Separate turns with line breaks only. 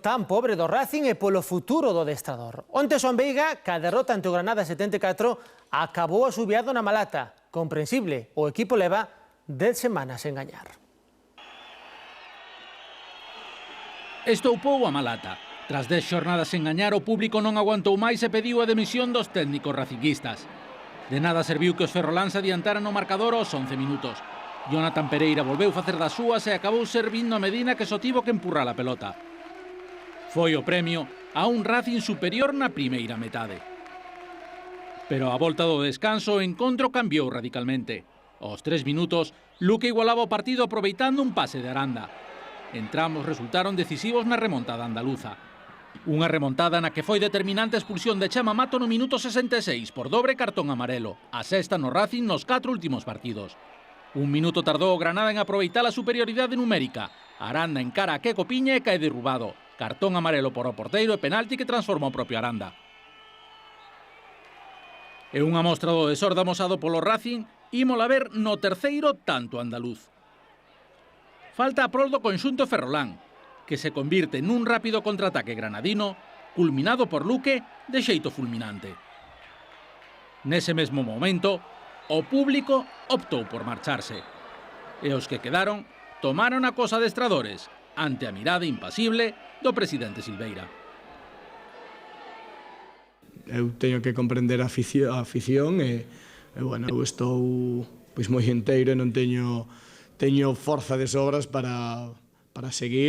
Tan pobre do Racing e polo futuro do adestrador. Onte Son Veiga, ca derrota ante o Granada 74, acabou asubiado na malata. Comprensible, o equipo leva 10 semanas sen gañar.
Estoupou a malata. Tras 10 xornadas sen gañar, o público non aguantou máis e pediu a demisión dos técnicos racinguistas. De nada serviu que os ferroláns adiantaran no marcador aos 11 minutos. Jonathan Pereira volveu facer das súas e acabou servindo a Medina, que só tivo que empurrar a pelota. Foi o premio a un Racing superior na primeira metade. Pero a volta do descanso o encontro cambiou radicalmente. Aos 3 minutos, Luque igualaba o partido aproveitando un pase de Aranda. Entrambos resultaron decisivos na remontada andaluza. Unha remontada na que foi determinante a expulsión de Chema Mato no minuto 66 por dobre cartón amarelo, a sexta no Racing nos 4 últimos partidos. Un minuto tardou o Granada en aproveitar a superioridade numérica. Aranda encara a Queco Piña e cae derrubado. Cartón amarelo por o porteiro e penalti que transforma o propio Aranda. E unha mostra do desorde amosado polo Racing, ímola ver no terceiro tanto andaluz. Falta a prol do conxunto ferrolán, que se convirte nun rápido contraataque granadino, culminado por Luque de xeito fulminante. Nese mesmo momento, o público optou por marcharse. E os que quedaron tomaron a cos adestradores ante a mirada impasible do presidente Silveira.
Eu teño que comprender a afición e bueno, eu estou moi enteiro e non teño forza de sobras para seguir.